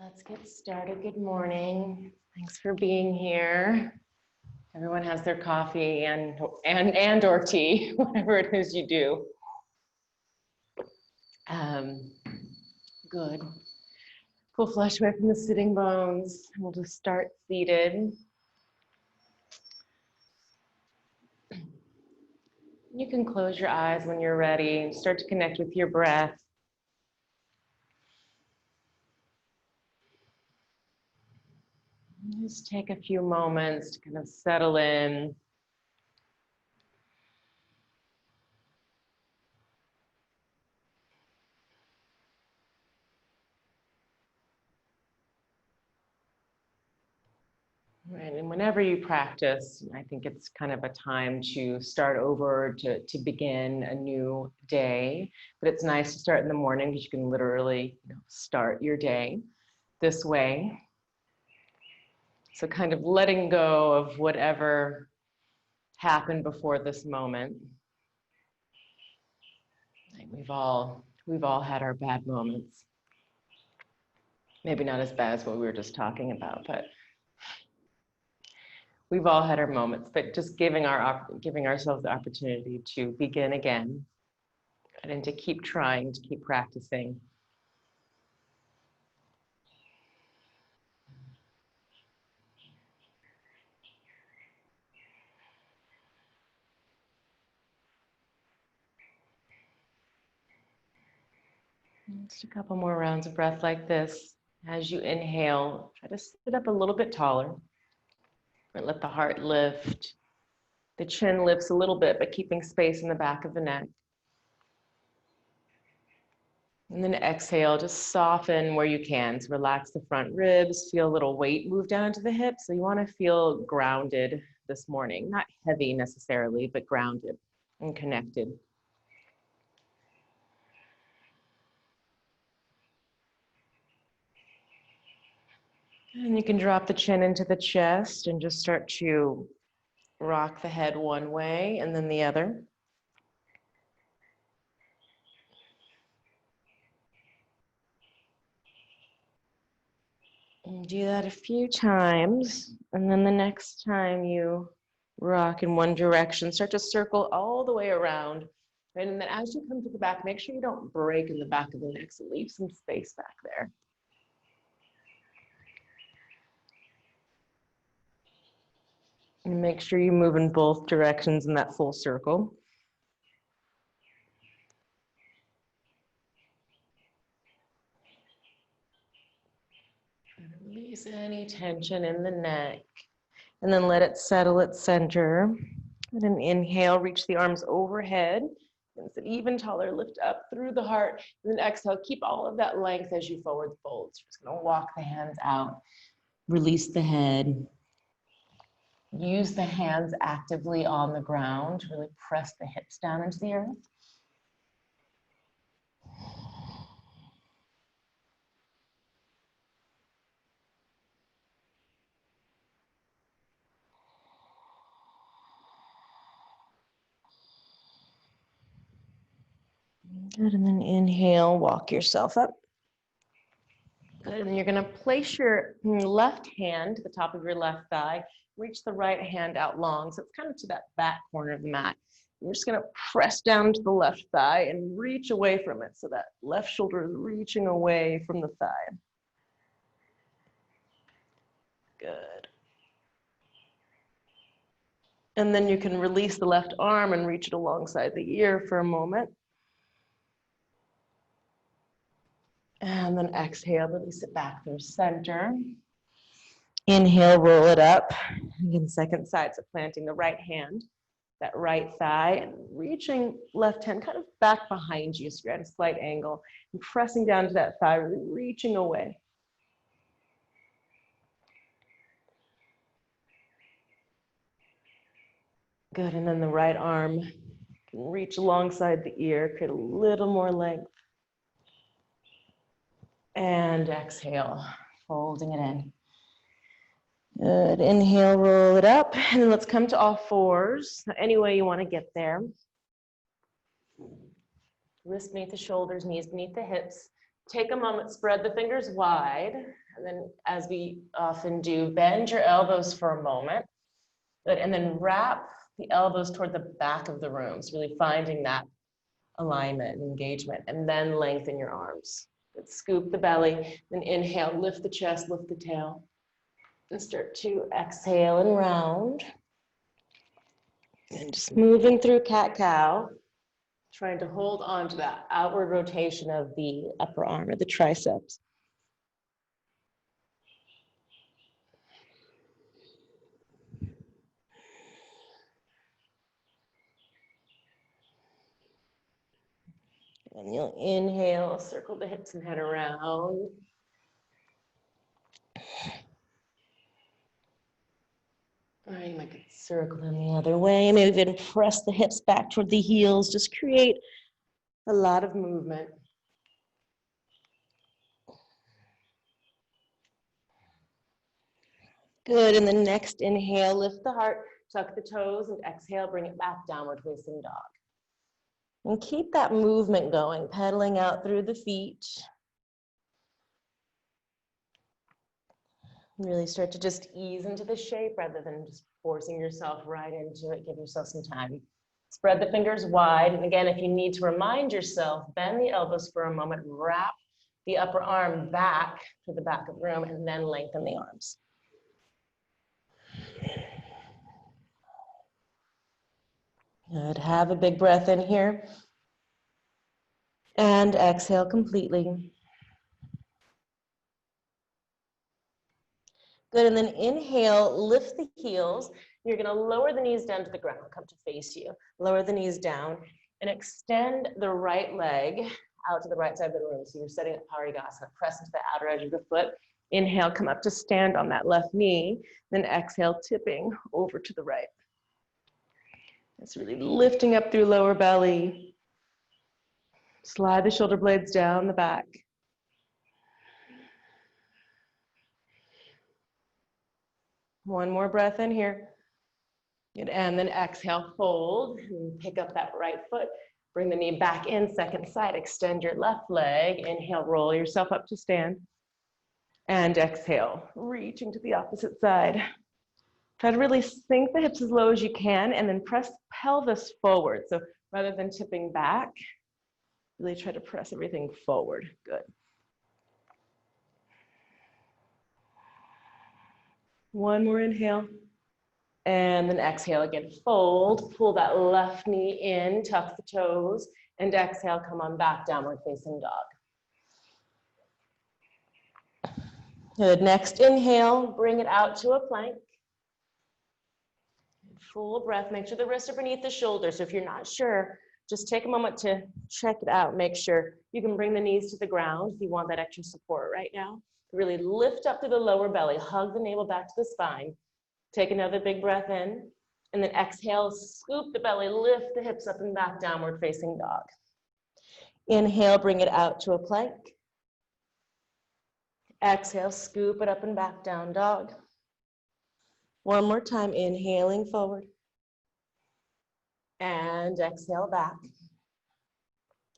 Let's get started. Good morning. Thanks for being here. Everyone has their coffee and or tea, whatever it is you do. Good. Pull flesh away from the sitting bones. We'll just start seated. You can close your eyes when you're ready and start to connect with your breath. Just take a few moments to kind of settle in. Right, and whenever you practice, I think it's kind of a time to start over, to begin a new day. But it's nice to start in the morning because you can literally, start your day this way. So kind of letting go of whatever happened before this moment. We've all had our bad moments. Maybe not as bad as what we were just talking about, but we've all had our moments, but just giving ourselves the opportunity to begin again and to keep trying, to keep practicing. Just a couple more rounds of breath like this. As you inhale, try to sit up a little bit taller. Let the heart lift. The chin lifts a little bit, but keeping space in the back of the neck. And then exhale, just soften where you can. So relax the front ribs, feel a little weight move down into the hips. So you want to feel grounded this morning. Not heavy necessarily, but grounded and connected. And you can drop the chin into the chest and just start to rock the head one way and then the other. And do that a few times, and then the next time you rock in one direction, start to circle all the way around. Right? And then as you come to the back, make sure you don't break in the back of the neck, so leave some space back there. And make sure you move in both directions in that full circle. Release any tension in the neck. And then let it settle at center. And then inhale, reach the arms overhead. And sit even taller, lift up through the heart. And then exhale, keep all of that length as you forward fold. So just gonna walk the hands out. Release the head. Use the hands actively on the ground to really press the hips down into the earth. Good, and then inhale, walk yourself up. Good, and you're gonna place your left hand to the top of your left thigh, reach the right hand out long, so it's kind of to that back corner of the mat. You're just gonna press down to the left thigh and reach away from it, so that left shoulder is reaching away from the thigh. Good. And then you can release the left arm and reach it alongside the ear for a moment. And then exhale, release it back through center. Inhale, roll it up. Again, second side, so planting the right hand, that right thigh, and reaching left hand kind of back behind you, so you're at a slight angle, and pressing down to that thigh, really reaching away. Good, and then the right arm can reach alongside the ear, create a little more length. And exhale, folding it in. Good, inhale, roll it up, and then let's come to all fours. Any way you want to get there. Wrists beneath the shoulders, knees beneath the hips. Take a moment, spread the fingers wide, and then as we often do, bend your elbows for a moment, and then wrap the elbows toward the back of the room. So really finding that alignment and engagement, and then lengthen your arms. Good. Scoop the belly, then inhale, lift the chest, lift the tail, and start to exhale and round. And just moving through cat-cow, trying to hold on to that outward rotation of the upper arm or the triceps. And you'll inhale, circle the hips and head around. Or you might circle them the other way. Maybe even press the hips back toward the heels. Just create a lot of movement. Good, and the next inhale, lift the heart, tuck the toes, and exhale, bring it back, downward facing dog. And keep that movement going, pedaling out through the feet. Really start to just ease into the shape rather than just forcing yourself right into it. Give yourself some time. Spread the fingers wide. And again, if you need to remind yourself, bend the elbows for a moment, wrap the upper arm back to the back of the room, and then lengthen the arms. Good. Have a big breath in here. And exhale completely. Good, and then inhale, lift the heels. You're gonna lower the knees down to the ground, come to face you. Lower the knees down and extend the right leg out to the right side of the room. So you're setting up Parigasana, press into the outer edge of the foot. Inhale, come up to stand on that left knee. Then exhale, tipping over to the right. It's really lifting up through lower belly. Slide the shoulder blades down the back. One more breath in here. Good. And then exhale, fold, and pick up that right foot. Bring the knee back in, second side. Extend your left leg. Inhale, roll yourself up to stand. And exhale, reaching to the opposite side. Try to really sink the hips as low as you can, and then press pelvis forward. So rather than tipping back, really try to press everything forward. Good. One more inhale. And then exhale again, fold, pull that left knee in, tuck the toes, and exhale, come on back, downward facing dog. Good, next inhale, bring it out to a plank. Full breath, make sure the wrists are beneath the shoulders. So if you're not sure, just take a moment to check it out. Make sure you can bring the knees to the ground if you want that extra support right now. Really lift up through the lower belly, hug the navel back to the spine. Take another big breath in, and then exhale, scoop the belly, lift the hips up and back, downward facing dog. Inhale, bring it out to a plank. Exhale, scoop it up and back, down dog. One more time, inhaling forward. And exhale back.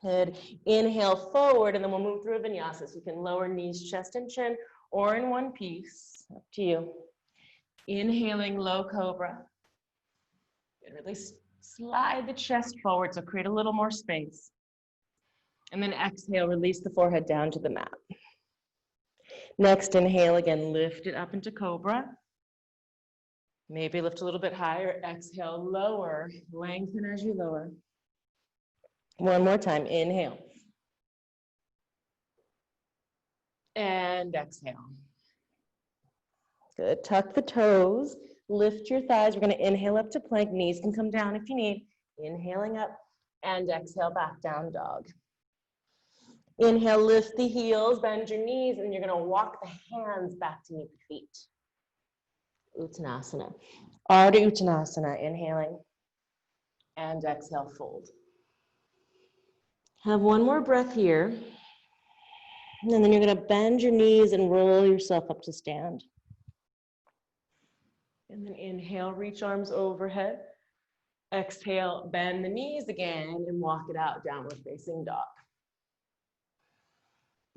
Good. Inhale forward, and then we'll move through a vinyasa. So you can lower knees, chest, and chin, or in one piece, up to you. Inhaling, low cobra. Really slide the chest forward, so create a little more space. And then exhale, release the forehead down to the mat. Next, inhale again, lift it up into cobra. Maybe lift a little bit higher, exhale, lower, lengthen as you lower. One more time, inhale. And exhale. Good, tuck the toes, lift your thighs. We're gonna inhale up to plank, knees can come down if you need. Inhaling up, and exhale, back down dog. Inhale, lift the heels, bend your knees, and you're gonna walk the hands back to meet the feet. Uttanasana. Ardha Uttanasana, inhaling, and exhale, fold. Have one more breath here, and then you're gonna bend your knees and roll yourself up to stand. And then inhale, reach arms overhead. Exhale, bend the knees again and walk it out, downward facing dog.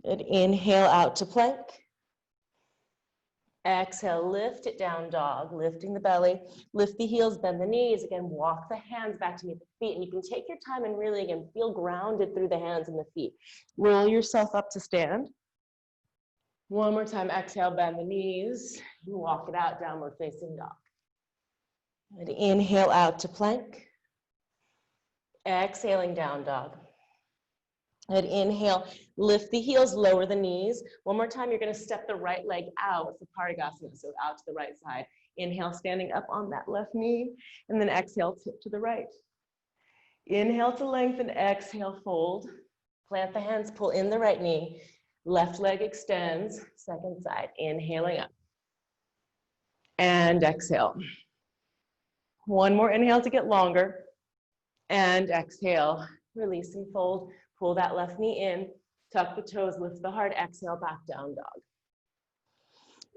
Good. Inhale out to plank. Exhale, lift it down, dog, lifting the belly, lift the heels, bend the knees. Again, walk the hands back to meet the feet. And you can take your time and really, again, feel grounded through the hands and the feet. Roll yourself up to stand. One more time, exhale, bend the knees. And walk it out, downward facing dog. And inhale out to plank. Exhaling down, dog. And inhale, lift the heels, lower the knees. One more time, you're gonna step the right leg out for Parigasana, so out to the right side. Inhale, standing up on that left knee, and then exhale, tip to the right. Inhale to lengthen, exhale, fold. Plant the hands, pull in the right knee. Left leg extends, second side, inhaling up. And exhale. One more inhale to get longer. And exhale, release and fold. Pull that left knee in, tuck the toes, lift the heart, exhale, back down dog.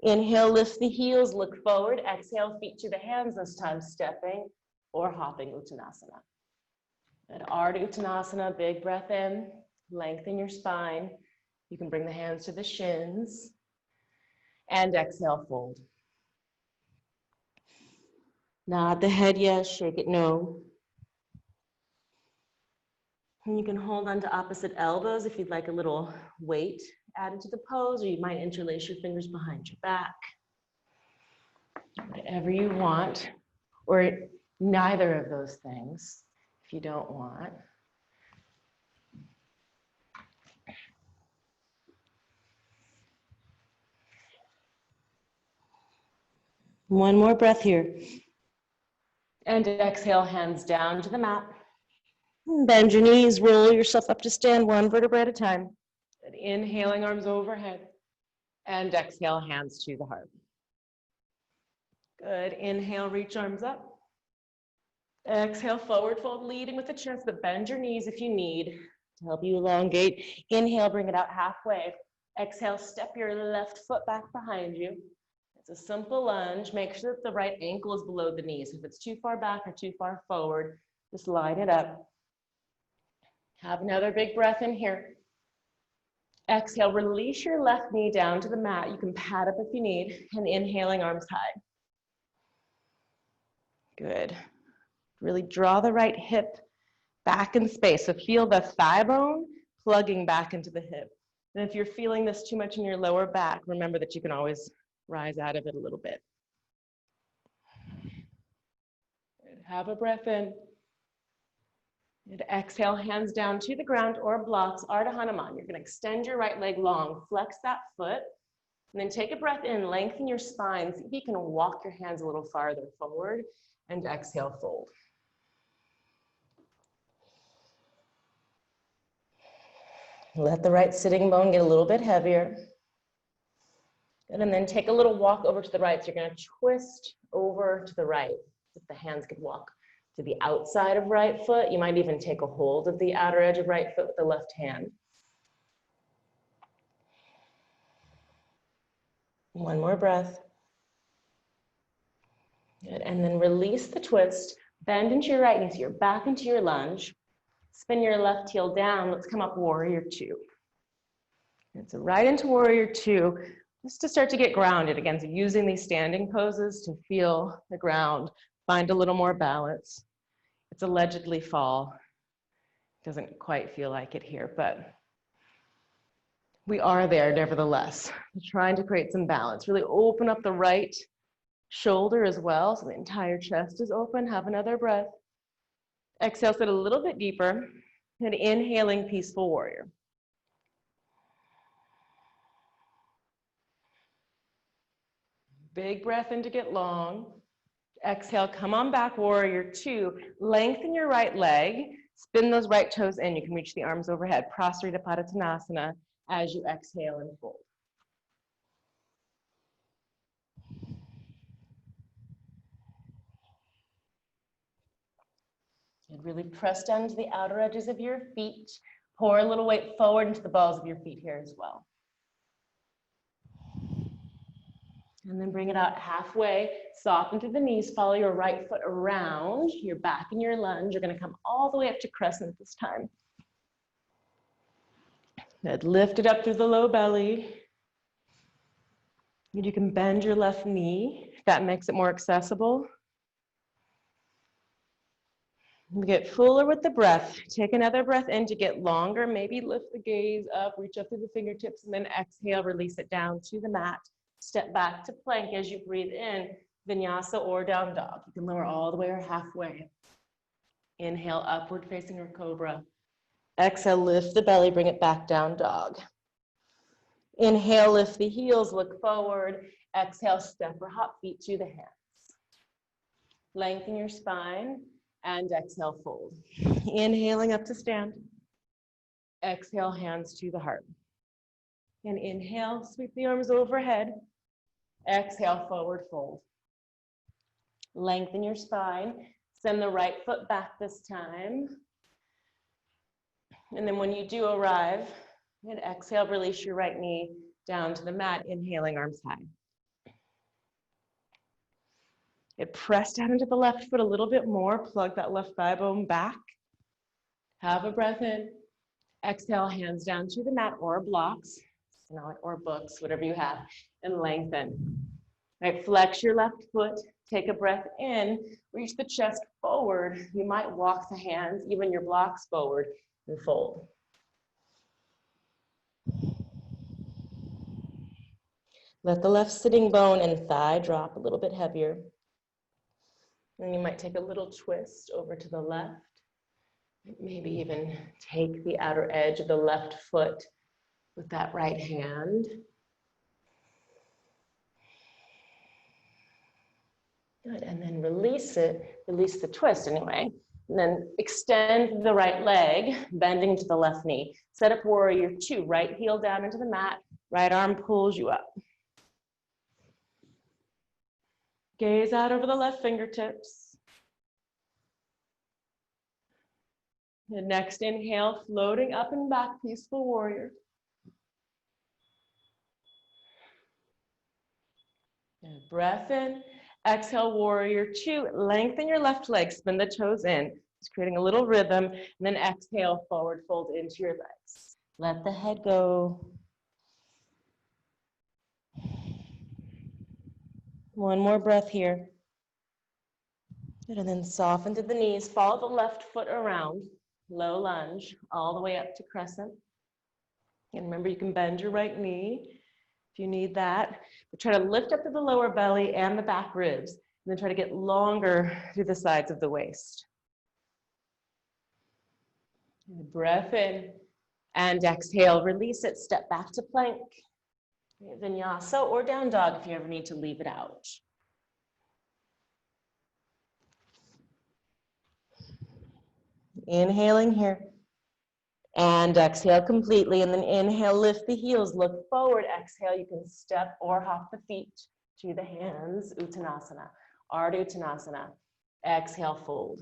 Inhale, lift the heels, look forward. Exhale, feet to the hands, this time stepping or hopping Uttanasana. And Ardha Uttanasana, big breath in, lengthen your spine. You can bring the hands to the shins. And exhale, fold. Nod the head yes, shake it no. And you can hold on to opposite elbows if you'd like a little weight added to the pose, or you might interlace your fingers behind your back. Whatever you want, or neither of those things if you don't want. One more breath here. And exhale, hands down to the mat. Bend your knees, roll yourself up to stand one vertebra at a time. And inhaling, arms overhead. And exhale, hands to the heart. Good. Inhale, reach arms up. Exhale, forward fold, leading with the chest, but bend your knees if you need to help you elongate. Inhale, bring it out halfway. Exhale, step your left foot back behind you. It's a simple lunge. Make sure that the right ankle is below the knees. If it's too far back or too far forward, just line it up. Have another big breath in here. Exhale, release your left knee down to the mat. You can pad up if you need, and inhaling, arms high. Good. Really draw the right hip back in space. So feel the thigh bone plugging back into the hip. And if you're feeling this too much in your lower back, remember that you can always rise out of it a little bit. Good. Have a breath in. And exhale, hands down to the ground or blocks, Ardha Hanuman. You're gonna extend your right leg long, flex that foot, and then take a breath in, lengthen your spine. See if you can walk your hands a little farther forward, and exhale, fold. Let the right sitting bone get a little bit heavier. Good, and then take a little walk over to the right. So you're gonna twist over to the right. If the hands could walk to the outside of right foot. You might even take a hold of the outer edge of right foot with the left hand. One more breath. Good, and then release the twist. Bend into your right knee, so you're back into your lunge. Spin your left heel down. Let's come up warrior two. And so right into warrior two, just to start to get grounded. Again, so using these standing poses to feel the ground, find a little more balance. It's allegedly fall. Doesn't quite feel like it here, but we are there nevertheless. Trying to create some balance. Really open up the right shoulder as well, so the entire chest is open. Have another breath. Exhale, sit a little bit deeper, and inhaling, peaceful warrior. Big breath in to get long. Exhale, come on back, warrior two. Lengthen your right leg, spin those right toes in. You can reach the arms overhead. Prasarita Padottanasana as you exhale and fold. And really press down to the outer edges of your feet. Pour a little weight forward into the balls of your feet here as well. And then bring it out halfway, soften to the knees, follow your right foot around, you're back in your lunge. You're gonna come all the way up to crescent this time. Good. Lift it up through the low belly. And you can bend your left knee if that makes it more accessible. Get fuller with the breath. Take another breath in to get longer. Maybe lift the gaze up, reach up through the fingertips, and then exhale, release it down to the mat. Step back to plank as you breathe in, vinyasa or down dog. You can lower all the way or halfway. Inhale, upward facing or cobra. Exhale, lift the belly, bring it back down dog. Inhale, lift the heels, look forward. Exhale, step or hop feet to the hands. Lengthen your spine. And exhale, fold. Inhaling up to stand. Exhale, hands to the heart. And inhale, sweep the arms overhead. Exhale, forward fold. Lengthen your spine. Send the right foot back this time. And then when you do arrive, and exhale, release your right knee down to the mat, inhaling arms high. It press down into the left foot a little bit more, plug that left thigh bone back. Have a breath in. Exhale, hands down to the mat or blocks, or books, whatever you have, and lengthen. All right, flex your left foot, take a breath in, reach the chest forward. You might walk the hands, even your blocks forward, and fold. Let the left sitting bone and thigh drop a little bit heavier. And you might take a little twist over to the left. Maybe even take the outer edge of the left foot with that right hand. Good, and then release it, release the twist anyway. And then extend the right leg, bending to the left knee. Set up warrior two, right heel down into the mat, right arm pulls you up. Gaze out over the left fingertips. The next inhale, floating up and back, peaceful warrior. And breath in, exhale, warrior two. Lengthen your left leg, spin the toes in. Just creating a little rhythm. And then exhale, forward fold into your legs. Let the head go. One more breath here. And then soften to the knees. Follow the left foot around. Low lunge, all the way up to crescent. And remember, you can bend your right knee if you need that. But try to lift up to the lower belly and the back ribs. And then try to get longer through the sides of the waist. And breath in. And exhale, release it. Step back to plank. Vinyasa or down dog if you ever need to leave it out. Inhaling here. And exhale completely. And then inhale, lift the heels, look forward. Exhale, you can step or hop the feet to the hands. Uttanasana, Ardha Uttanasana. Exhale, fold.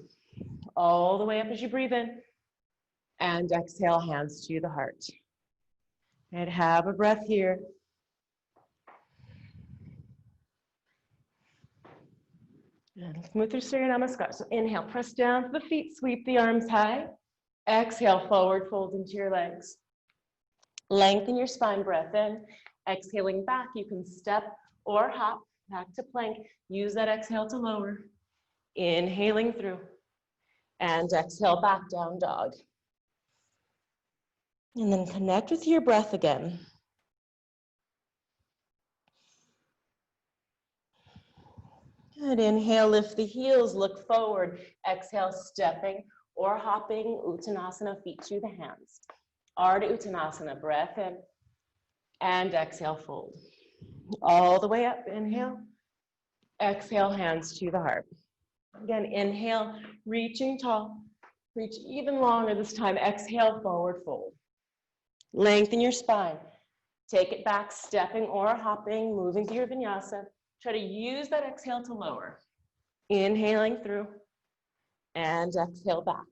All the way up as you breathe in. And exhale, hands to the heart. And have a breath here. And let's move through Surya Namaskar. So inhale, press down to the feet, sweep the arms high. Exhale, forward fold into your legs. Lengthen your spine, breath in. Exhaling back, you can step or hop back to plank. Use that exhale to lower. Inhaling through. And exhale back, down dog. And then connect with your breath again. Good, inhale, lift the heels, look forward. Exhale, stepping or hopping, Uttanasana, feet to the hands. Ardha Uttanasana, breath in. And exhale, fold. All the way up, inhale. Exhale, hands to the heart. Again, inhale, reaching tall. Reach even longer this time. Exhale, forward fold. Lengthen your spine. Take it back, stepping or hopping, moving to your vinyasa. Try to use that exhale to lower. Inhaling through and exhale back.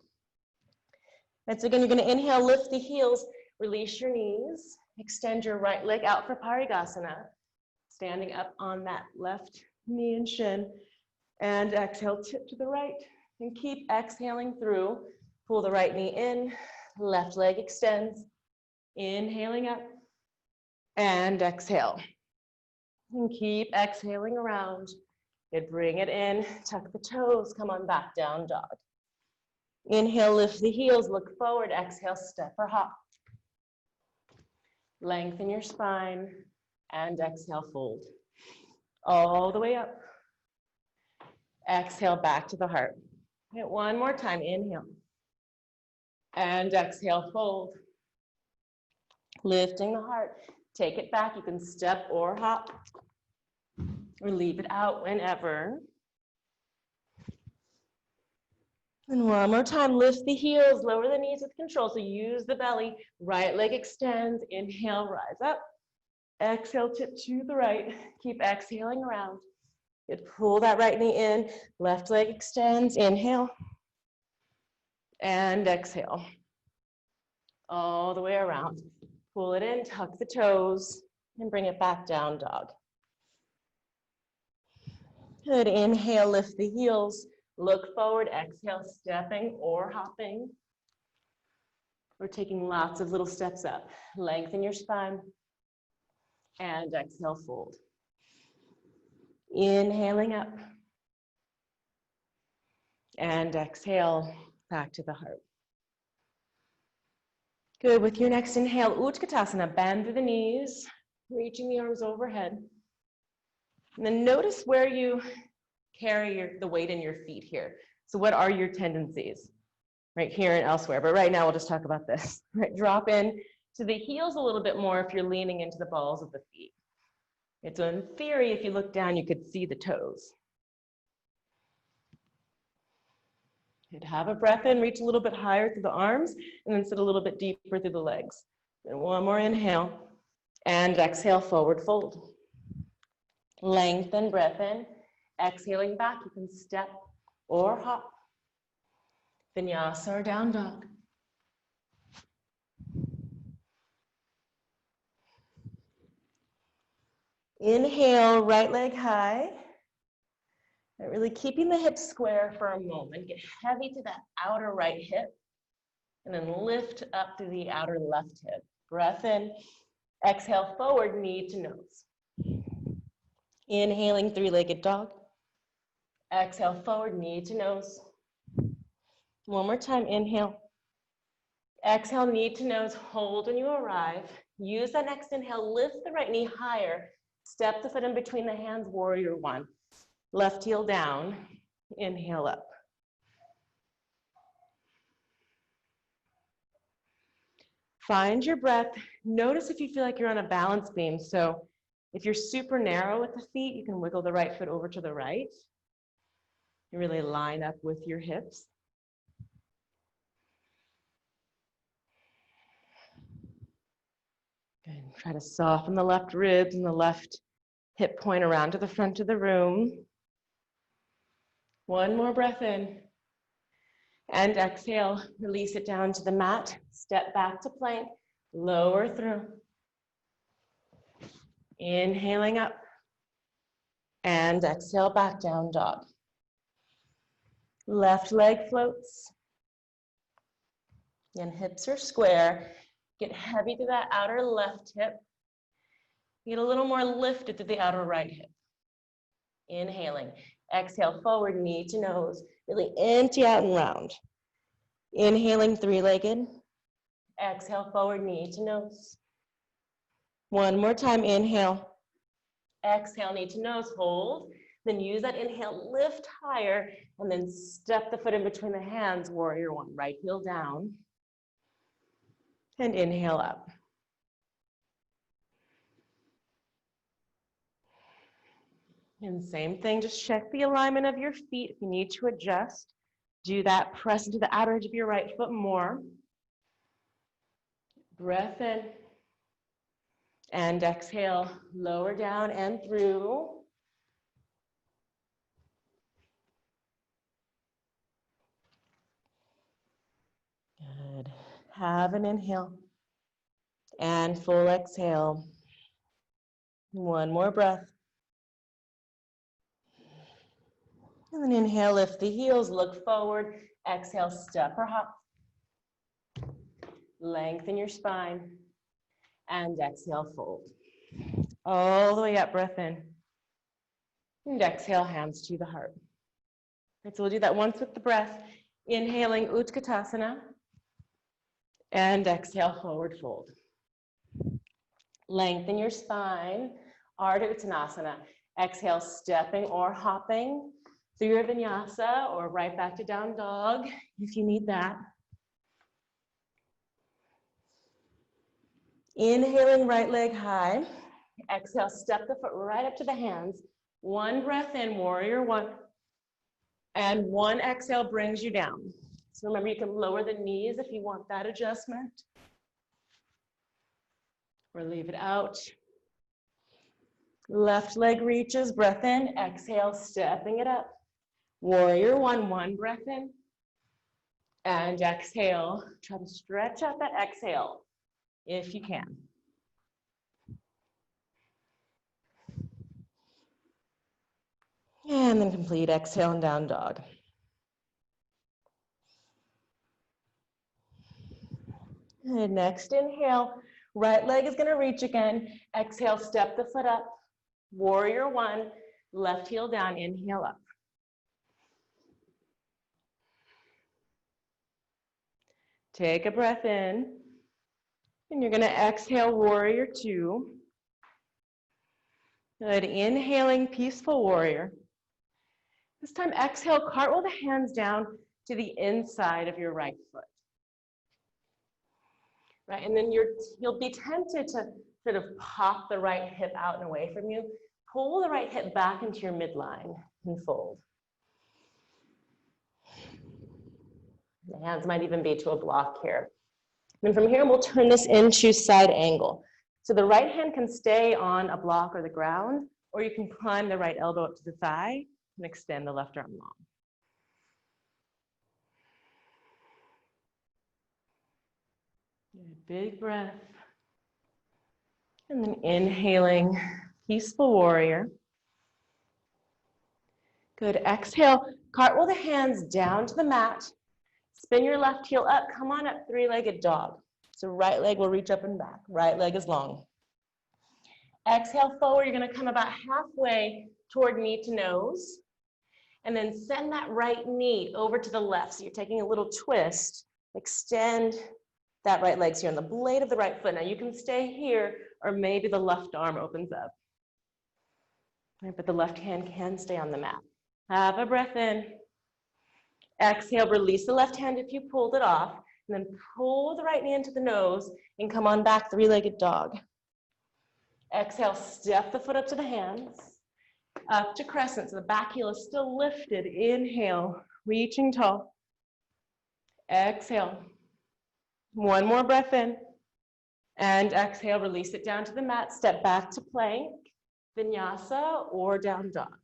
And so again, you're going to inhale, lift the heels, release your knees, extend your right leg out for Parigasana. Standing up on that left knee and shin. And exhale, tip to the right. And keep exhaling through. Pull the right knee in, left leg extends. Inhaling up and exhale. And keep exhaling around. Good, bring it in, tuck the toes, come on back, down dog. Inhale, lift the heels, look forward, exhale, step or hop. Lengthen your spine and exhale, fold. All the way up. Exhale, back to the heart. Okay, one more time, inhale. And exhale, fold. Lifting the heart. Take it back, you can step or hop. Or leave it out whenever. And one more time, lift the heels, lower the knees with control. So use the belly, right leg extends, inhale, rise up. Exhale, tip to the right. Keep exhaling around. Good, pull that right knee in, left leg extends, inhale. And exhale. All the way around. Pull it in, tuck the toes, and bring it back down, dog. Good, inhale, lift the heels. Look forward, exhale, stepping or hopping. We're taking lots of little steps up. Lengthen your spine. And exhale, fold. Inhaling up. And exhale, back to the heart. Good, with your next inhale, Utkatasana, bend through the knees, reaching the arms overhead. And then notice where you carry the weight in your feet here. So what are your tendencies? Right here and elsewhere, but right now we'll just talk about this. Right, drop in to the heels a little bit more if you're leaning into the balls of the feet. So in theory, if you look down, you could see the toes. You'd have a breath in, reach a little bit higher through the arms, and then sit a little bit deeper through the legs. And one more inhale, and exhale, forward fold. Lengthen, breath in. Exhaling back, you can step or hop. Vinyasa or down dog. Inhale, right leg high. And really keeping the hips square for a moment. Get heavy to that outer right hip. And then lift up to the outer left hip. Breath in. Exhale, forward, knee to nose. Inhaling, three-legged dog. Exhale, forward, knee to nose. One more time, inhale. Exhale, knee to nose, hold when you arrive. Use that next inhale, lift the right knee higher. Step the foot in between the hands, warrior one. Left heel down, inhale up. Find your breath. Notice if you feel like you're on a balance beam. So if you're super narrow with the feet, you can wiggle the right foot over to the right. You really line up with your hips. Good. Try to soften the left ribs and the left hip point around to the front of the room. One more breath in. And exhale, release it down to the mat. Step back to plank, lower through. Inhaling up. And exhale, back down dog. Left leg floats. And hips are square. Get heavy to that outer left hip. Get a little more lifted to the outer right hip. Inhaling. Exhale, forward, knee to nose. Really empty out and round. Inhaling, three-legged. Exhale, forward, knee to nose. One more time, inhale. Exhale, knee to nose, hold. Then use that inhale, lift higher, and then step the foot in between the hands, warrior one. Right heel down. And inhale up. And same thing, just check the alignment of your feet. If you need to adjust, do that. Press into the outer edge of your right foot more. Breath in. And exhale, lower down and through. Good. Have an inhale. And full exhale. One more breath. And then inhale, lift the heels, look forward. Exhale, step or hop. Lengthen your spine. And exhale, fold. All the way up, breath in. And exhale, hands to the heart. Right, so we'll do that once with the breath. Inhaling Utkatasana. And exhale, forward fold. Lengthen your spine, Ardha Uttanasana. Exhale, stepping or hopping through your vinyasa or right back to down dog if you need that. Inhaling right leg high. Exhale, step the foot right up to the hands. One breath in, warrior one. And one exhale brings you down. So remember, you can lower the knees if you want that adjustment. Or leave it out. Left leg reaches, breath in, exhale, stepping it up. Warrior one, one breath in. And exhale, try to stretch out that exhale if you can. And then complete exhale and down dog. And next inhale, right leg is gonna reach again. Exhale, step the foot up. Warrior one, left heel down, inhale up. Take a breath in. And you're gonna exhale, warrior two. Good, inhaling, peaceful warrior. This time, exhale, cartwheel the hands down to the inside of your right foot. Right, and then you'll be tempted to sort of pop the right hip out and away from you. Pull the right hip back into your midline and fold. The hands might even be to a block here. And from here, we'll turn this into side angle. So the right hand can stay on a block or the ground, or you can climb the right elbow up to the thigh and extend the left arm long. Big breath. And then inhaling, peaceful warrior. Good, exhale, cartwheel the hands down to the mat. Spin your left heel up, come on up, three-legged dog. So right leg will reach up and back, right leg is long. Exhale forward, you're gonna come about halfway toward knee to nose. And then send that right knee over to the left. So you're taking a little twist, extend that right leg. So you're on the blade of the right foot. Now you can stay here, or maybe the left arm opens up. Right, but the left hand can stay on the mat. Have a breath in. Exhale, release the left hand if you pulled it off, and then pull the right knee into the nose and come on back, three-legged dog. Exhale, step the foot up to the hands, up to crescent, so the back heel is still lifted. Inhale, reaching tall. Exhale, one more breath in, and exhale, release it down to the mat, step back to plank, vinyasa, or down dog.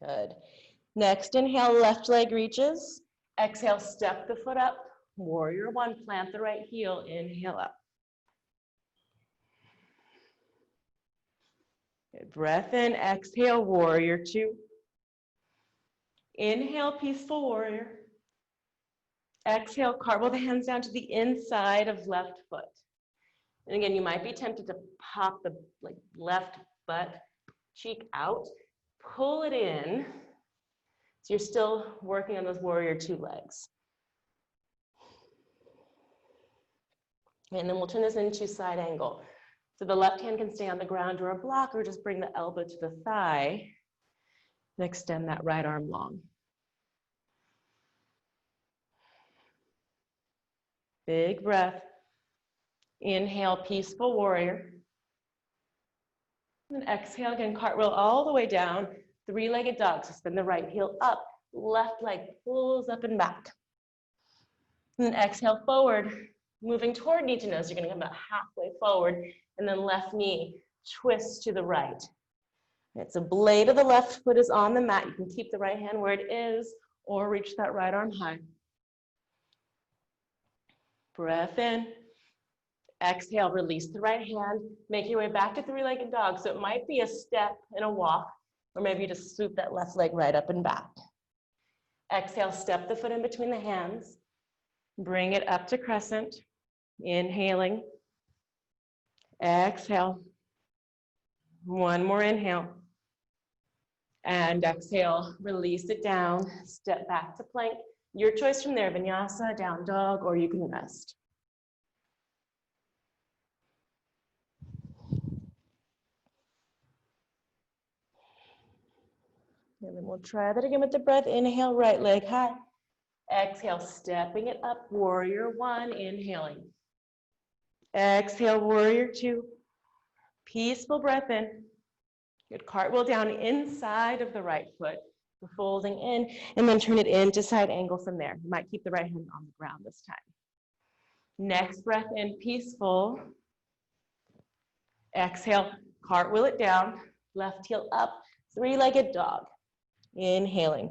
Good. Next, inhale, left leg reaches. Exhale, step the foot up. Warrior one, plant the right heel. Inhale up. Good. Breath in, exhale, warrior two. Inhale, peaceful warrior. Exhale, cartwheel the hands down to the inside of left foot. And again, you might be tempted to pop the left butt cheek out. Pull it in, so you're still working on those warrior two legs. And then we'll turn this into side angle. So the left hand can stay on the ground or a block, or just bring the elbow to the thigh and extend that right arm long. Big breath. Inhale, peaceful warrior. And exhale again, cartwheel all the way down, three-legged dog. So spin the right heel up, left leg pulls up and back. And then exhale forward, moving toward knee to nose. You're gonna come about halfway forward, and then left knee twists to the right. It's a blade of the left foot is on the mat. You can keep the right hand where it is, or reach that right arm high. Breath in. Exhale, release the right hand, make your way back to three-legged dog. So it might be a step and a walk, or maybe you just swoop that left leg right up and back. Exhale, step the foot in between the hands. Bring it up to crescent. Inhaling. Exhale. One more inhale. And exhale, release it down. Step back to plank. Your choice from there, vinyasa, down dog, or you can rest. And then we'll try that again with the breath. Inhale, right leg high. Exhale, stepping it up, warrior one, inhaling. Exhale, warrior two. Peaceful breath in. Good, cartwheel down inside of the right foot, folding in, and then turn it into side angle from there. You might keep the right hand on the ground this time. Next breath in, peaceful. Exhale, cartwheel it down, left heel up, three-legged dog. Inhaling.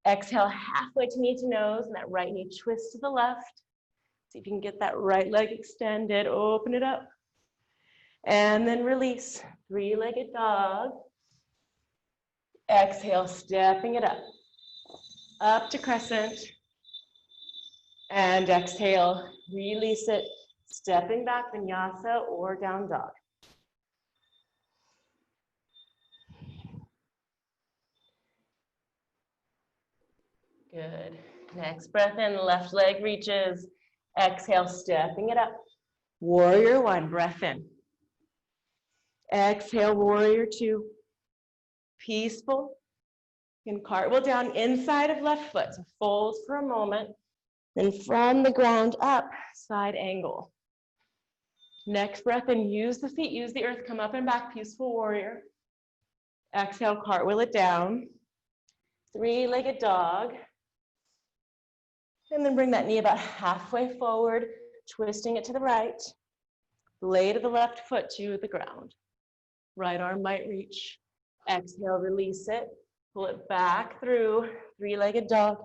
Exhale, halfway to knee to nose, and that right knee twist to the left. See if you can get that right leg extended, open it up. And then release, three-legged dog. Exhale, stepping it up to crescent. And exhale, release it, stepping back, vinyasa or down dog. Good. Next breath in, left leg reaches. Exhale, stepping it up. Warrior one, breath in. Exhale, warrior two. Peaceful. You can cartwheel down inside of left foot. So fold for a moment. Then from the ground up, side angle. Next breath in, use the feet, use the earth, come up and back, peaceful warrior. Exhale, cartwheel it down. Three-legged dog. And then bring that knee about halfway forward, twisting it to the right. Blade of the left foot to the ground. Right arm might reach. Exhale, release it. Pull it back through, three-legged dog.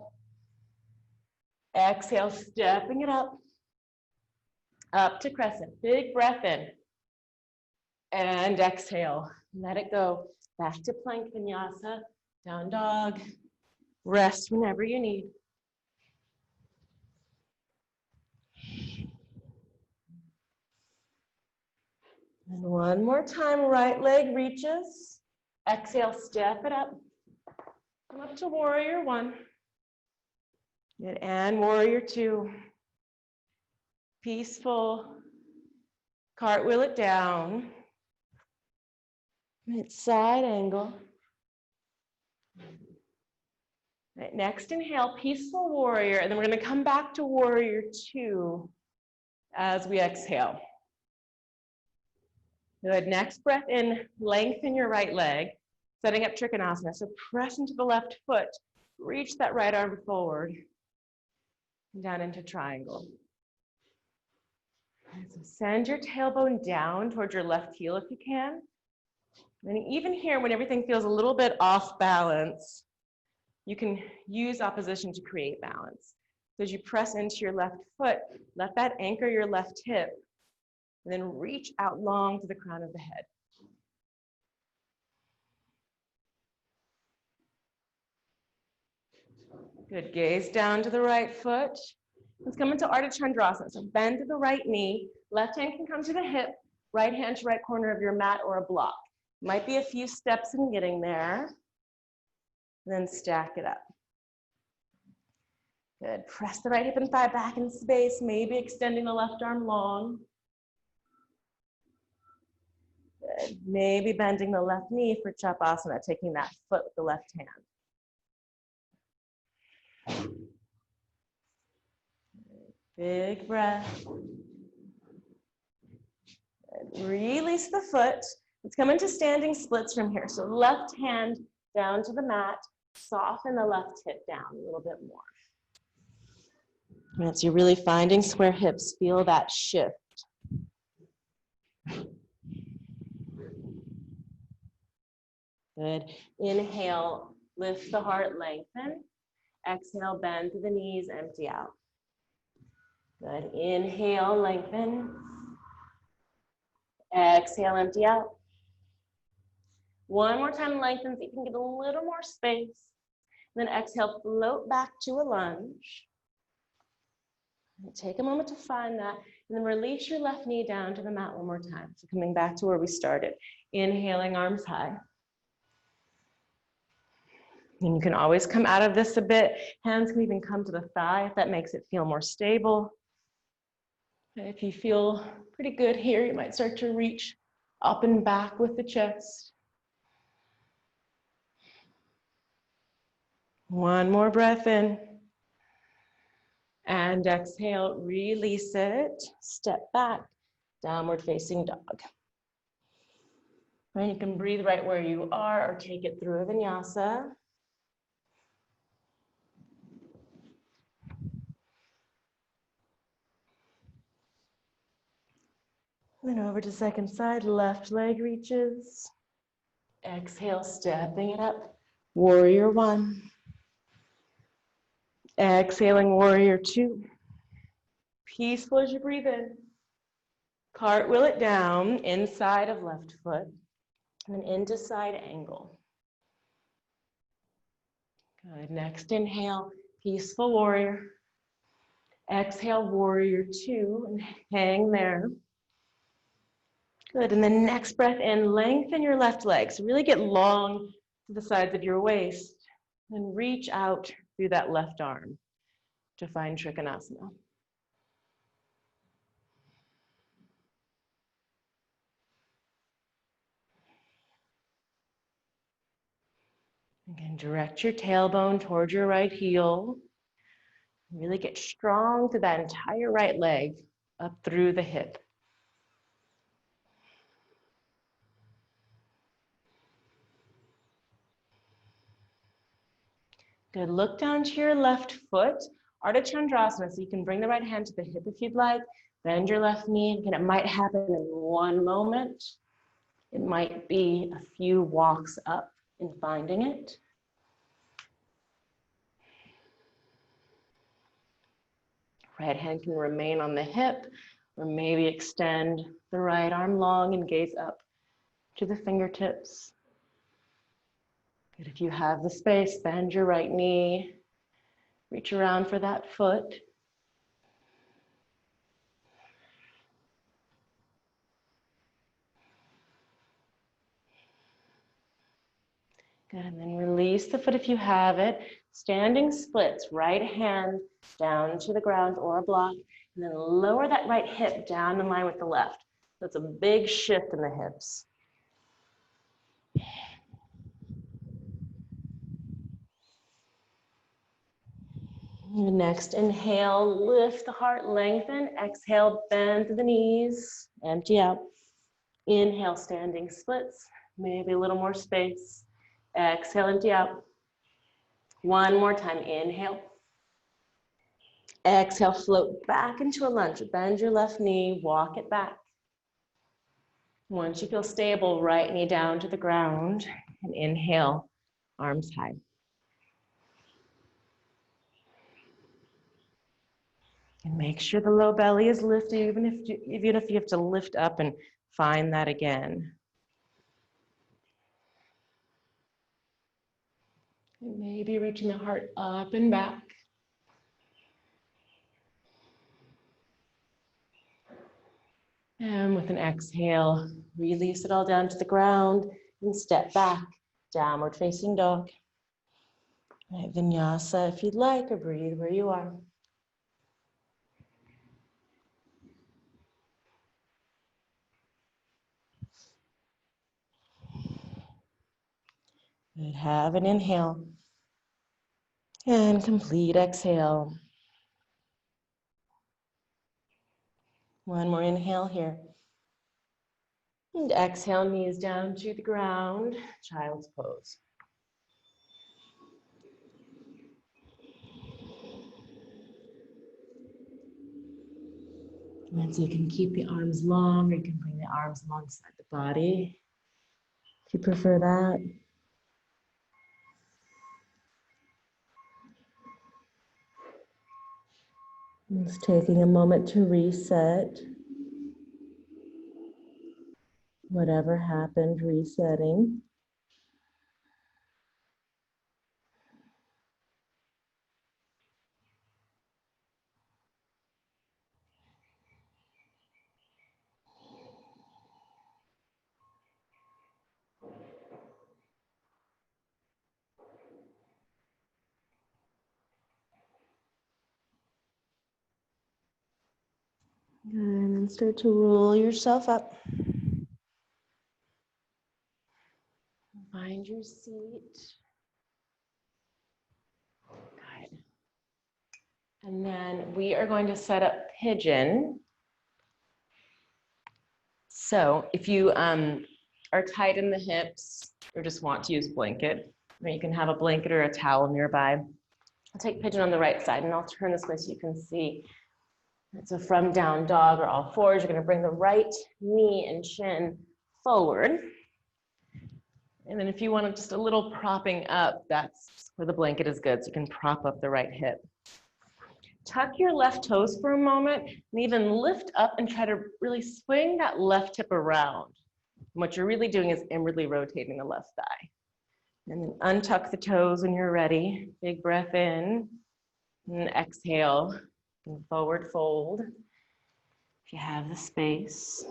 Exhale, stepping it up to crescent. Big breath in. And exhale, let it go. Back to plank vinyasa, down dog. Rest whenever you need. And one more time, right leg reaches. Exhale, step it up. Come up to warrior one. Good, and warrior two. Peaceful. Cartwheel it down. It's side angle. Right, next inhale, peaceful warrior, and then we're going to come back to warrior two as we exhale. Good, next breath in, lengthen your right leg, setting up Trikonasana. So press into the left foot, reach that right arm forward, and down into triangle. So send your tailbone down towards your left heel if you can. And even here, when everything feels a little bit off balance, you can use opposition to create balance. So as you press into your left foot, let that anchor your left hip, and then reach out long to the crown of the head. Good, gaze down to the right foot. Let's come into Ardha Chandrasana. So bend to the right knee, left hand can come to the hip, right hand to right corner of your mat or a block. Might be a few steps in getting there. Then stack it up. Good, press the right hip and thigh back in space, maybe extending the left arm long. Good, maybe bending the left knee for Chapasana, taking that foot with the left hand. Big breath. Good. Release the foot. Let's come into standing splits from here. So left hand down to the mat, soften the left hip down a little bit more. As you're really finding square hips, feel that shift. Good. Inhale, lift the heart, lengthen. Exhale, bend to the knees, empty out. Good. Inhale, lengthen. Exhale, empty out. One more time, lengthen so you can get a little more space. Then exhale, float back to a lunge. Take a moment to find that, and then release your left knee down to the mat one more time. So coming back to where we started, inhaling, arms high. And you can always come out of this a bit. Hands can even come to the thigh if that makes it feel more stable. And if you feel pretty good here, you might start to reach up and back with the chest. One more breath in. And exhale, release it. Step back, downward facing dog. And you can breathe right where you are or take it through a vinyasa. Then over to second side, left leg reaches. Exhale, stepping it up. Warrior one. Exhaling, warrior two. Peaceful as you breathe in. Cartwheel it down, inside of left foot, and then into side angle. Good, next inhale, peaceful warrior. Exhale, warrior two, and hang there. Good, and then next breath in, lengthen your left leg. So really get long to the sides of your waist, and reach out through that left arm to find Trikonasana. Again, direct your tailbone towards your right heel. Really get strong to that entire right leg up through the hip. Good, look down to your left foot, Ardha Chandrasana, so you can bring the right hand to the hip if you'd like, bend your left knee. Again, it might happen in one moment. It might be a few walks up in finding it. Right hand can remain on the hip, or maybe extend the right arm long and gaze up to the fingertips. Good, if you have the space, bend your right knee, reach around for that foot. Good, and then release the foot if you have it. Standing splits, right hand down to the ground or a block, and then lower that right hip down in line with the left. That's a big shift in the hips. Next, inhale, lift the heart, lengthen. Exhale, bend the knees, empty out. Inhale, standing splits, maybe a little more space. Exhale, empty out. One more time, inhale. Exhale, float back into a lunge. Bend your left knee, walk it back. Once you feel stable, right knee down to the ground, and inhale, arms high. And make sure the low belly is lifted, even if you have to lift up and find that again. And maybe reaching the heart up and back. And with an exhale, release it all down to the ground and step back, downward facing dog. Right, vinyasa if you'd like, or breathe where you are. Good, have an inhale. And complete exhale. One more inhale here. And exhale, knees down to the ground, child's pose. And so you can keep the arms long, or you can bring the arms alongside the body, if you prefer that. Just taking a moment to reset. Whatever happened, resetting. Good, and then start to roll yourself up. Find your seat. Good. And then we are going to set up pigeon. So if you are tight in the hips or just want to use blanket, or you can have a blanket or a towel nearby. I'll take pigeon on the right side and I'll turn this way so you can see. So from down dog or all fours, you're going to bring the right knee and chin forward. And then if you want just a little propping up, that's where the blanket is good. So you can prop up the right hip. Tuck your left toes for a moment and even lift up and try to really swing that left hip around. And what you're really doing is inwardly rotating the left thigh. And then untuck the toes when you're ready. Big breath in and exhale and forward fold if you have the space.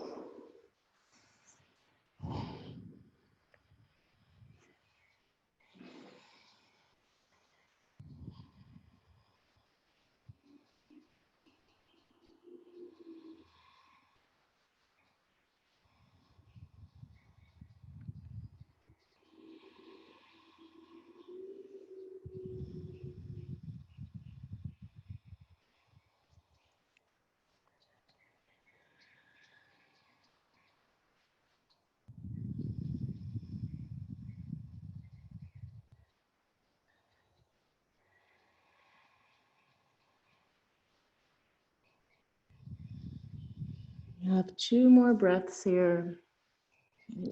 You have 2 more breaths here.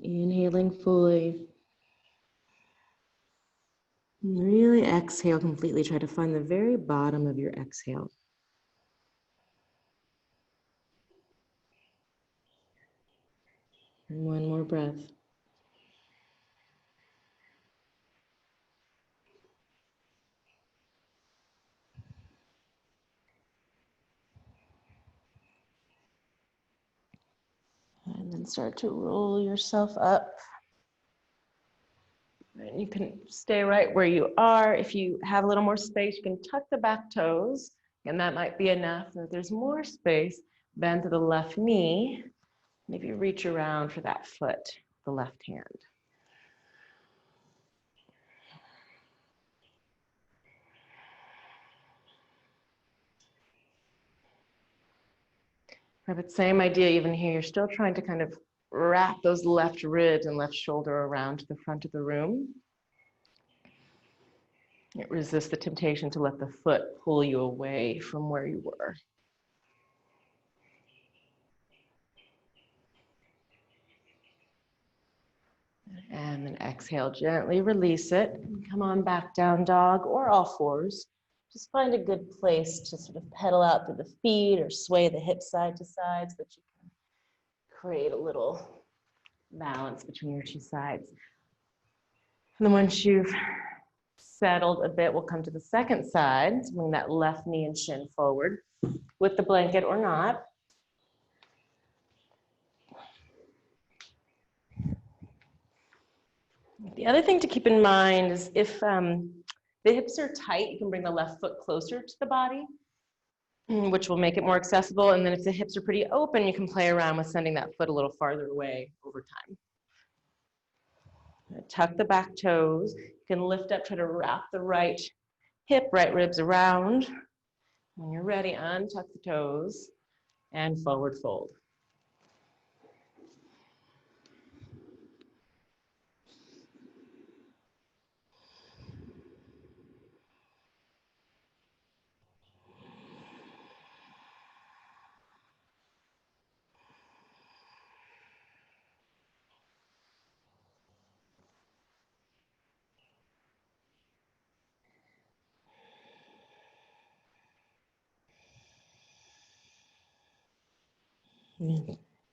Inhaling fully. And really exhale completely. Try to find the very bottom of your exhale. And 1 more breath. And then start to roll yourself up. And you can stay right where you are. If you have a little more space, you can tuck the back toes, and that might be enough. And if there's more space, bend to the left knee. Maybe reach around for that foot, the left hand. But same idea even here. You're still trying to kind of wrap those left ribs and left shoulder around to the front of the room. Resist the temptation to let the foot pull you away from where you were. And then exhale, gently release it. And come on back down dog or all fours. Just find a good place to sort of pedal out through the feet or sway the hips side to side so that you can create a little balance between your 2 sides. And then once you've settled a bit, we'll come to the second side. So bring that left knee and shin forward with the blanket or not. The other thing to keep in mind is if the hips are tight, you can bring the left foot closer to the body, which will make it more accessible. And then if the hips are pretty open, you can play around with sending that foot a little farther away over time. Tuck the back toes. You can lift up, try to wrap the right hip, right ribs around. When you're ready, untuck the toes and forward fold.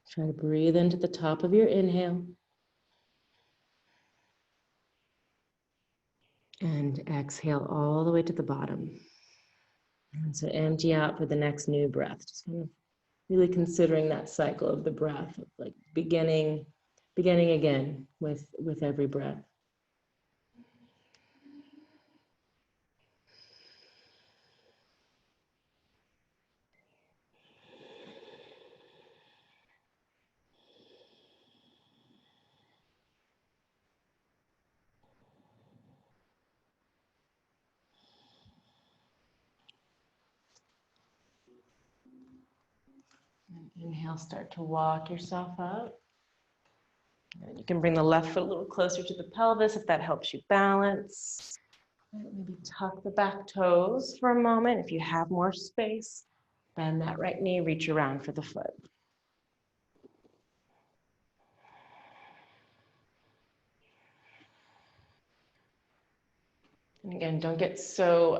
Try to breathe into the top of your inhale. And exhale all the way to the bottom. And so empty out for the next new breath. Just kind of really considering that cycle of the breath, of like beginning again with every breath. And inhale, start to walk yourself up. And you can bring the left foot a little closer to the pelvis if that helps you balance. Maybe tuck the back toes for a moment. If you have more space, bend that right knee, reach around for the foot. And again, don't get so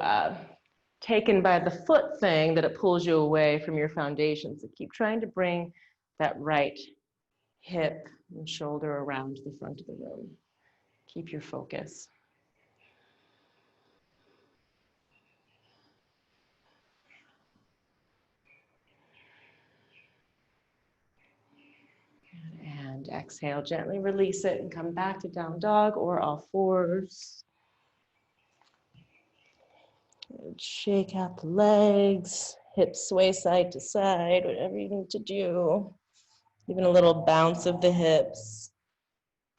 taken by the foot thing that it pulls you away from your foundation. So keep trying to bring that right hip and shoulder around the front of the room. Keep your focus. And exhale, gently release it and come back to down dog or all fours. Shake out the legs, hips sway side to side, whatever you need to do. Even a little bounce of the hips.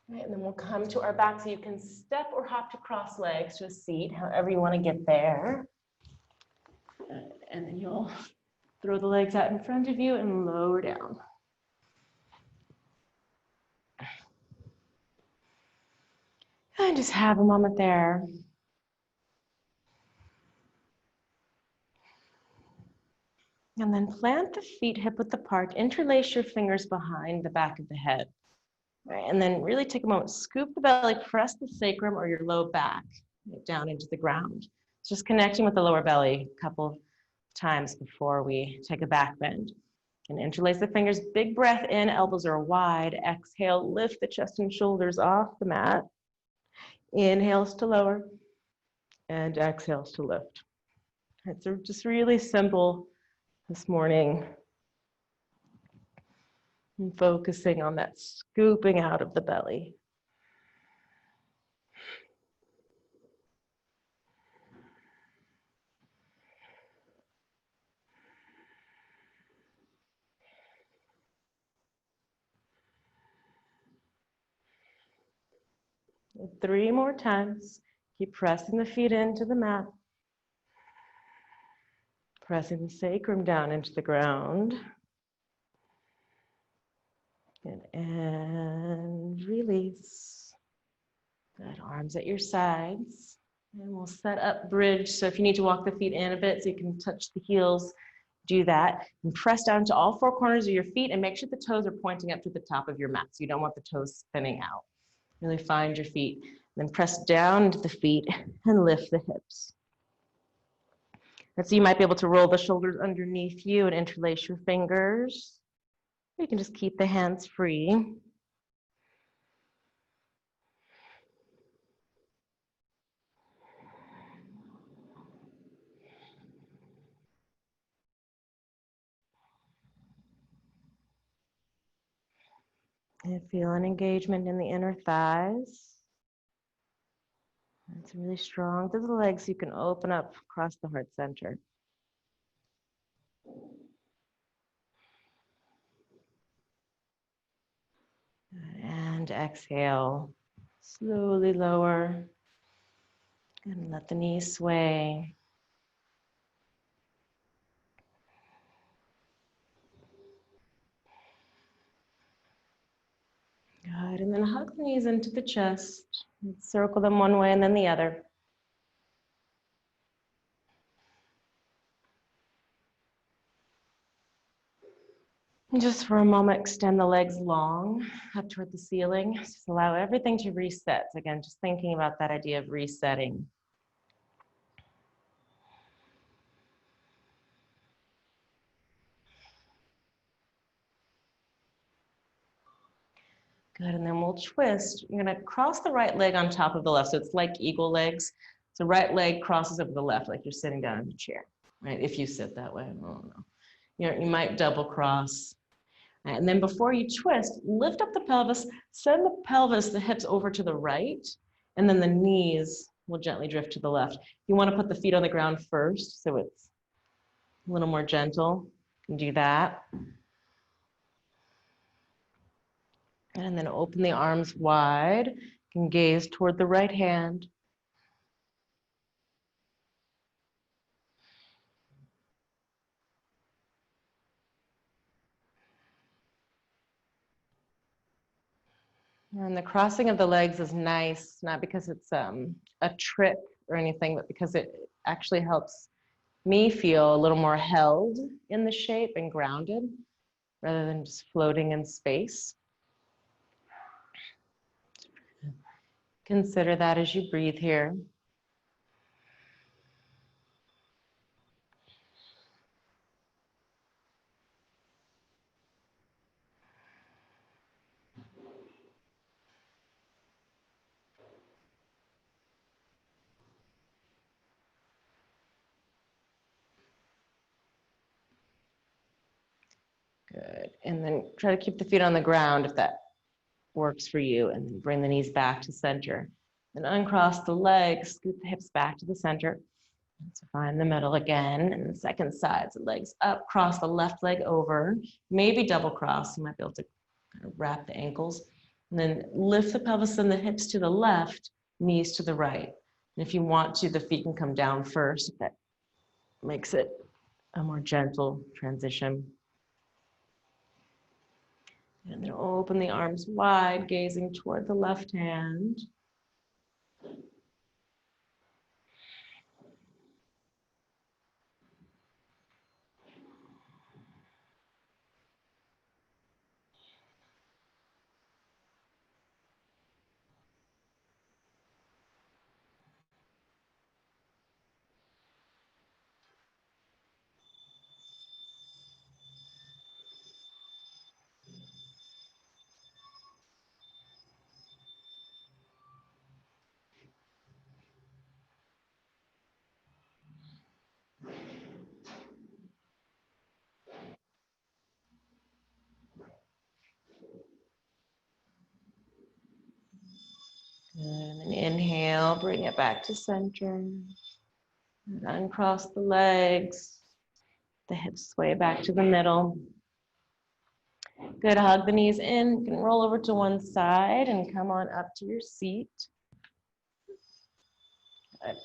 Right, and then we'll come to our back so you can step or hop to cross legs to a seat, however you want to get there. And then you'll throw the legs out in front of you and lower down. And just have a moment there. And then plant the feet hip width apart, interlace your fingers behind the back of the head. Right, and then really take a moment, scoop the belly, press the sacrum or your low back down into the ground. Just connecting with the lower belly a couple times before we take a back bend. And interlace the fingers, big breath in, elbows are wide. Exhale, lift the chest and shoulders off the mat. Inhales to lower and exhales to lift. It's just really simple this morning. And focusing on that scooping out of the belly. Three more times. Keep pressing the feet into the mat. Pressing the sacrum down into the ground. And release. Good, arms at your sides. And we'll set up bridge. So if you need to walk the feet in a bit so you can touch the heels, do that. And press down to all four corners of your feet and make sure the toes are pointing up to the top of your mat. So you don't want the toes spinning out. Really find your feet. Then press down into the feet and lift the hips. And so you might be able to roll the shoulders underneath you and interlace your fingers. You can just keep the hands free. And feel an engagement in the inner thighs. It's really strong through the legs. You can open up across the heart center. And exhale. Slowly lower. And let the knees sway. Good. And then hug the knees into the chest. Circle them one way and then the other. And just for a moment, extend the legs long up toward the ceiling. Just allow everything to reset. Again, just thinking about that idea of resetting. Good, and then we'll twist. You're gonna cross the right leg on top of the left. So it's like eagle legs. So right leg crosses over the left, like you're sitting down in a chair, right? If you sit that way, I don't know. You might double cross. And then before you twist, lift up the pelvis, send the pelvis, the hips over to the right, and then the knees will gently drift to the left. You wanna put the feet on the ground first, so it's a little more gentle. You can do that. And then open the arms wide. You can gaze toward the right hand. And the crossing of the legs is nice, not because it's a trick or anything, but because it actually helps me feel a little more held in the shape and grounded rather than just floating in space. Consider that as you breathe here. Good. And then try to keep the feet on the ground if that works for you, and then bring the knees back to center. Then uncross the legs, scoot the hips back to the center. So find the middle again, and the second side, so legs up, cross the left leg over, maybe double cross. You might be able to kind of wrap the ankles, and then lift the pelvis and the hips to the left, knees to the right. And if you want to, the feet can come down first, if that makes it a more gentle transition. And then open the arms wide, gazing toward the left hand. And then inhale, bring it back to center. And uncross the legs. The hips sway back to the middle. Good, hug the knees in. You can roll over to one side and come on up to your seat. Good.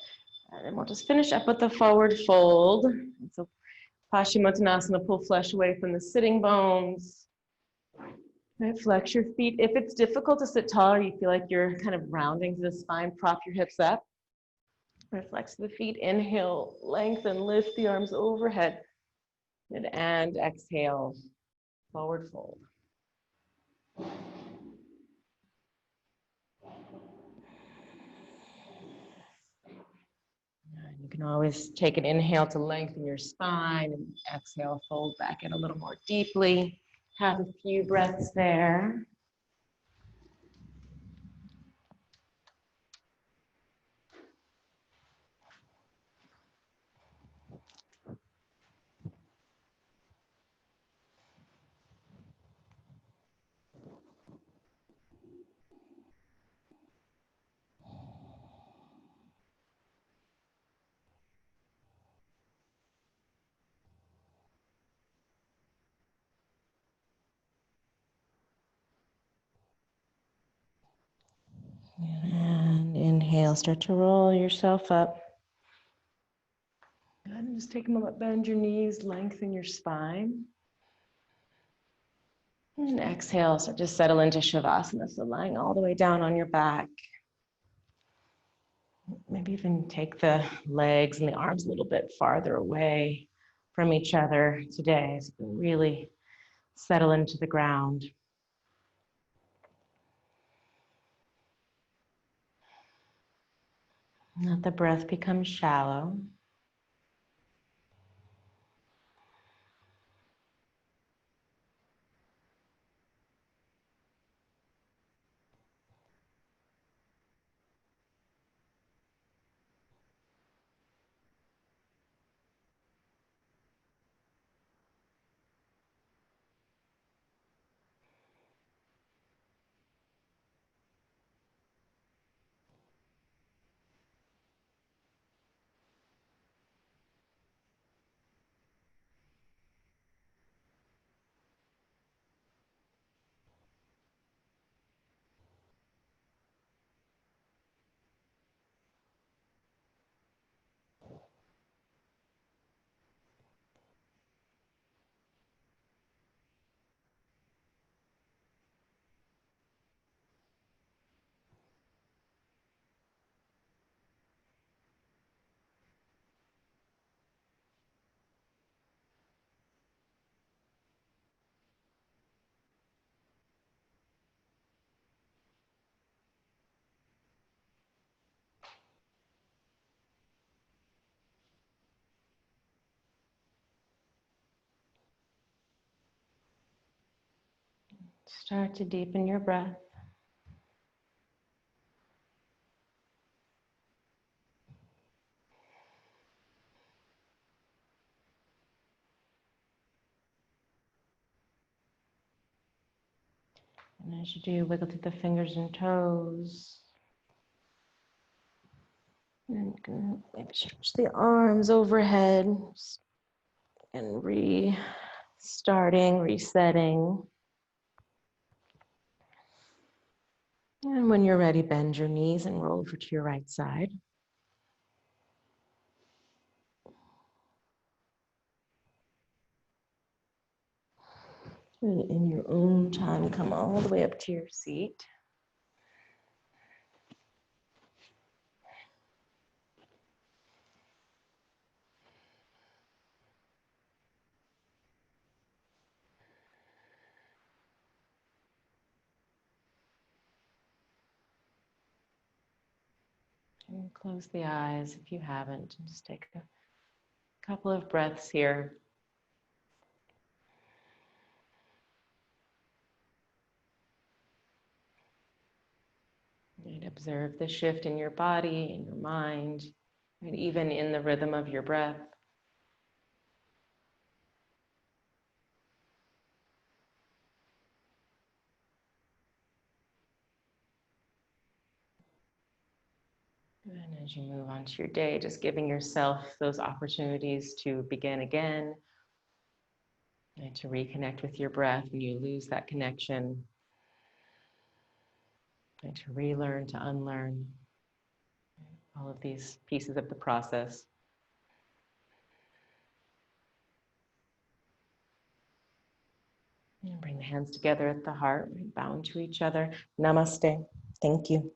And then we'll just finish up with the forward fold. So Paschimottanasana, pull flesh away from the sitting bones. Right, flex your feet. If it's difficult to sit taller, you feel like you're kind of rounding to the spine, prop your hips up. Flex the feet, inhale, lengthen, lift the arms overhead. And exhale, forward fold. And you can always take an inhale to lengthen your spine and exhale, fold back in a little more deeply. Have a few breaths there. And inhale, start to roll yourself up. Good, and just take a moment, bend your knees, lengthen your spine. And exhale, start to settle into Shavasana, so lying all the way down on your back. Maybe even take the legs and the arms a little bit farther away from each other today, so you can really settle into the ground. Let the breath become shallow. Start to deepen your breath. And as you do, wiggle through the fingers and toes. And maybe stretch the arms overhead and restarting, resetting. And when you're ready, bend your knees and roll over to your right side. And in your own time, come all the way up to your seat. And close the eyes if you haven't. Just take a couple of breaths here. And observe the shift in your body, in your mind, and even in the rhythm of your breath. And as you move on to your day, just giving yourself those opportunities to begin again and to reconnect with your breath when you lose that connection, and to relearn, to unlearn all of these pieces of the process. And bring the hands together at the heart, bowing to each other. Namaste. Thank you.